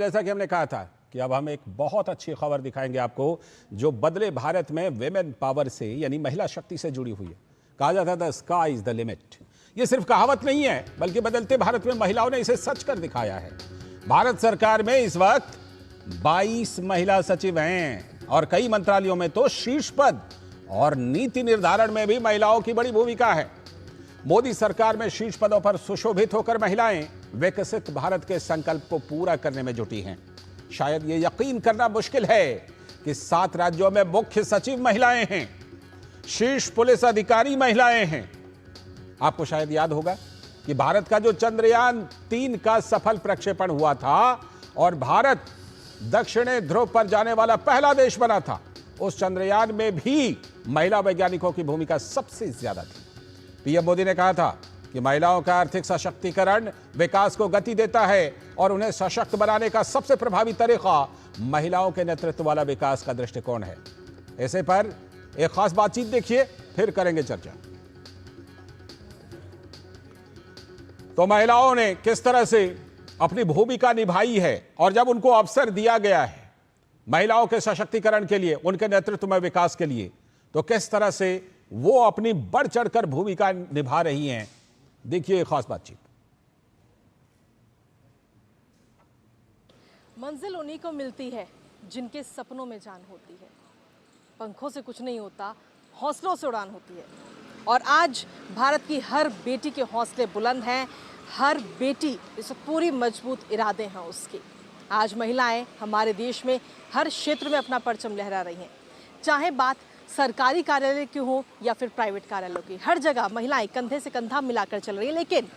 जैसा कि हमने कहा था कि अब हम एक बहुत अच्छी खबर दिखाएंगे आपको जो बदले भारत में विमेन पावर से यानी महिला शक्ति से जुड़ी हुई है। कहा जाता था स्काई इज द लिमिट। ये सिर्फ कहावत नहीं है बल्कि बदलते भारत में महिलाओं ने इसे सच कर दिखाया है। भारत सरकार में इस वक्त 22 महिला सचिव हैं और कई मंत्रालयों में तो शीर्ष पद और नीति निर्धारण में भी महिलाओं की बड़ी भूमिका है। मोदी सरकार में शीर्ष पदों पर सुशोभित होकर महिलाएं विकसित भारत के संकल्प को पूरा करने में जुटी हैं। शायद ये यकीन करना मुश्किल है कि 7 राज्यों में मुख्य सचिव महिलाएं हैं, शीर्ष पुलिस अधिकारी महिलाएं हैं। आपको शायद याद होगा कि भारत का जो चंद्रयान 3 का सफल प्रक्षेपण हुआ था और भारत दक्षिणी ध्रुव पर जाने वाला पहला देश बना था, उस चंद्रयान में भी महिला वैज्ञानिकों की भूमिका सबसे ज्यादा थी। पीएम मोदी ने कहा था कि महिलाओं का आर्थिक सशक्तिकरण विकास को गति देता है और उन्हें सशक्त बनाने का सबसे प्रभावी तरीका महिलाओं के नेतृत्व वाला विकास का दृष्टिकोण है। ऐसे पर एक खास बातचीत देखिए, फिर करेंगे चर्चा। तो महिलाओं ने किस तरह से अपनी भूमिका निभाई है और जब उनको अवसर दिया गया है महिलाओं के सशक्तिकरण के लिए, उनके नेतृत्व में विकास के लिए, तो किस तरह से वो अपनी बढ़ चढ़कर भूमिका निभा रही हैं। देखिए खास बातचीत। मंजिल उन्हीं को मिलती है जिनके सपनों में जान होती है। पंखों से कुछ नहीं होता, हौसलों से उड़ान होती है। और आज भारत की हर बेटी के हौसले बुलंद हैं, हर बेटी इस पूरी मजबूत इरादे हैं उसके। आज महिलाएं हमारे देश में हर क्षेत्र में अपना परचम लहरा रही हैं, चाहे बात सरकारी कार्यालय की हो या फिर प्राइवेट कार्यालयों की। हर जगह महिलाएं कंधे से कंधा मिलाकर चल रही हैं, लेकिन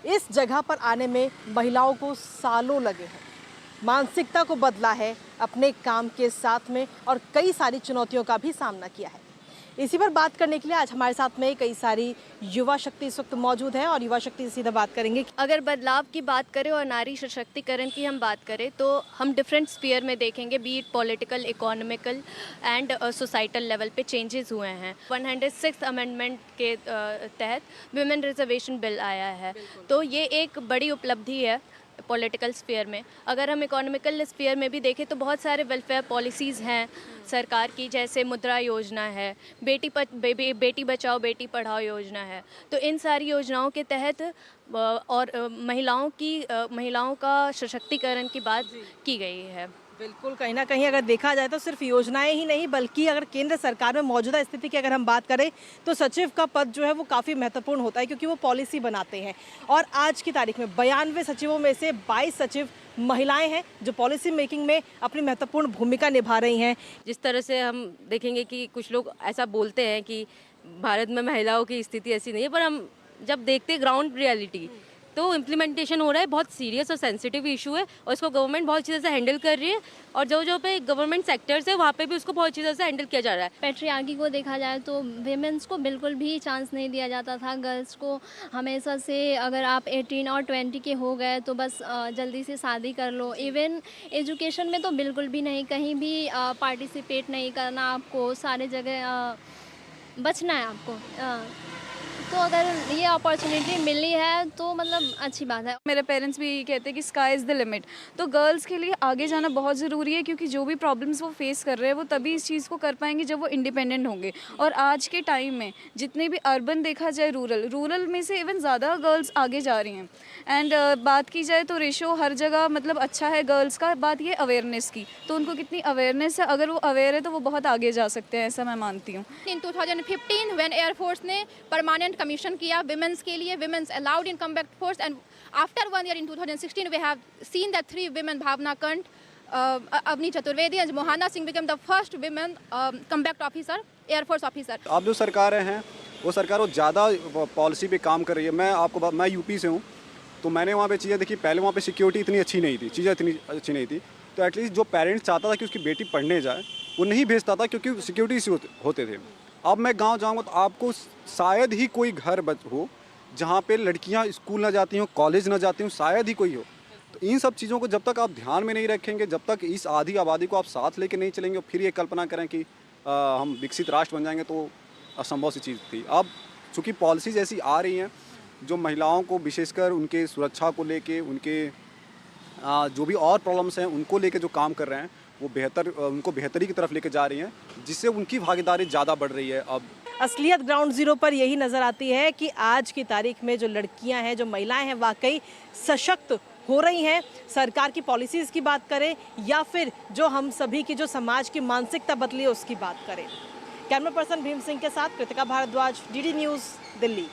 इस जगह पर आने में महिलाओं को सालों लगे हैं। मानसिकता को बदला है अपने काम के साथ में और कई सारी चुनौतियों का भी सामना किया है। इसी पर बात करने के लिए आज हमारे साथ में कई सारी युवा शक्ति इस वक्त मौजूद है और युवा शक्ति से सीधा बात करेंगे। अगर बदलाव की बात करें और नारी सशक्तिकरण की हम बात करें तो हम डिफरेंट स्फीयर में देखेंगे, B it political, economical and societal level पे चेंजेस हुए हैं। 106 अमेंडमेंट के तहत विमेन रिजर्वेशन बिल आया है, तो ये एक बड़ी उपलब्धि है पॉलिटिकल स्फीयर में। अगर हम इकोनॉमिकल स्फीयर में भी देखें तो बहुत सारे वेलफेयर पॉलिसीज़ हैं सरकार की, जैसे मुद्रा योजना है, बेटी बचाओ बेटी पढ़ाओ योजना है। तो इन सारी योजनाओं के तहत और महिलाओं का सशक्तिकरण की बात की गई है। बिल्कुल, कहीं ना कहीं अगर देखा जाए तो सिर्फ योजनाएं ही नहीं बल्कि अगर केंद्र सरकार में मौजूदा स्थिति की अगर हम बात करें तो सचिव का पद जो है वो काफ़ी महत्वपूर्ण होता है, क्योंकि वो पॉलिसी बनाते हैं। और आज की तारीख में 92 सचिवों में से 22 सचिव महिलाएं हैं जो पॉलिसी मेकिंग में अपनी महत्वपूर्ण भूमिका निभा रही हैं। जिस तरह से हम देखेंगे कि कुछ लोग ऐसा बोलते हैं कि भारत में महिलाओं की स्थिति ऐसी नहीं है, पर हम जब देखते ग्राउंड रियलिटी तो इम्प्लीमेंटेशन हो रहा है, बहुत सीरियस और सेंसिटिव इशू है और इसको गवर्नमेंट बहुत अच्छी तरह से हैंडल कर रही है और जो पे गवर्नमेंट सेक्टर्स है वहाँ पे भी उसको बहुत अच्छी तरह से हैंडल किया जा रहा है। पैट्रियार्की को देखा जाए तो वीमेंस को बिल्कुल भी चांस नहीं दिया जाता था। गर्ल्स को हमेशा से अगर आप 18 और 20 के हो गए तो बस जल्दी से शादी कर लो। इवन एजुकेशन में तो बिल्कुल भी नहीं, कहीं भी पार्टिसिपेट नहीं करना, आपको सारे जगह बचना है आपको। तो अगर ये अपॉर्चुनिटी मिली है तो मतलब अच्छी बात है। मेरे पेरेंट्स भी कहते हैं कि स्काई इज़ द लिमिट। तो गर्ल्स के लिए आगे जाना बहुत ज़रूरी है, क्योंकि जो भी प्रॉब्लम्स वो फेस कर रहे हैं वो तभी इस चीज़ को कर पाएंगे जब वो इंडिपेंडेंट होंगे। और आज के टाइम में जितने भी अर्बन देखा जाए, रूरल में से इवन ज़्यादा गर्ल्स आगे जा रही हैं। एंड बात की जाए तो रेशो हर जगह मतलब अच्छा है गर्ल्स का। बात ये अवेयरनेस की, तो उनको कितनी अवेयरनेस है, अगर वो अवेयर है तो वो बहुत आगे जा सकते हैं, ऐसा मैं मानती हूँ। इन 2015 व्हेन एयरफोर्स ने परमानेंट कमीशन किया विमेंस के लिए, womens allowed in combat force, and after 1 year in 2016 we have seen that 3 women, Bhawana Kanth, Avani Chaturvedi and Mohana Singh become the first women combat officer, air force officer. अब जो सरकारें हैं वो ज़्यादा पॉलिसी पे काम कर रही है। मैं यूपी से हूँ, तो मैंने वहाँ पे चीज़ें देखी। पहले वहाँ पे सिक्योरिटी इतनी अच्छी नहीं थी, चीज़ें इतनी अच्छी नहीं थी, तो एटलीस्ट जो पेरेंट्स चाहता था कि उसकी बेटी पढ़ने जाए वो नहीं भेजता था क्योंकि सिक्योरिटी इश्यू होते थे। अब मैं गांव जाऊंगा तो आपको शायद ही कोई घर हो जहां पे लड़कियां स्कूल ना जाती हों, कॉलेज ना जाती हों, शायद ही कोई हो। तो इन सब चीज़ों को जब तक आप ध्यान में नहीं रखेंगे, जब तक इस आधी आबादी को आप साथ लेके नहीं चलेंगे और फिर ये कल्पना करें कि हम विकसित राष्ट्र बन जाएंगे, तो असंभव सी चीज़ थी। अब चूँकि पॉलिसीज़ ऐसी आ रही हैं जो महिलाओं को विशेषकर उनके सुरक्षा को लेके, उनके जो भी और प्रॉब्लम्स हैं उनको लेके जो काम कर रहे हैं वो उनको बेहतरी की तरफ लेके जा रही हैं, जिससे उनकी भागीदारी ज़्यादा बढ़ रही है। अब असलियत ग्राउंड जीरो पर यही नज़र आती है कि आज की तारीख में जो लड़कियां हैं, जो महिलाएं हैं, वाकई सशक्त हो रही हैं। सरकार की पॉलिसीज़ की बात करें या फिर जो हम सभी की जो समाज की मानसिकता बदली है उसकी बात करें। कैमरा पर्सन भीम सिंह के साथ कृतिका भारद्वाज, डीडी न्यूज़, दिल्ली।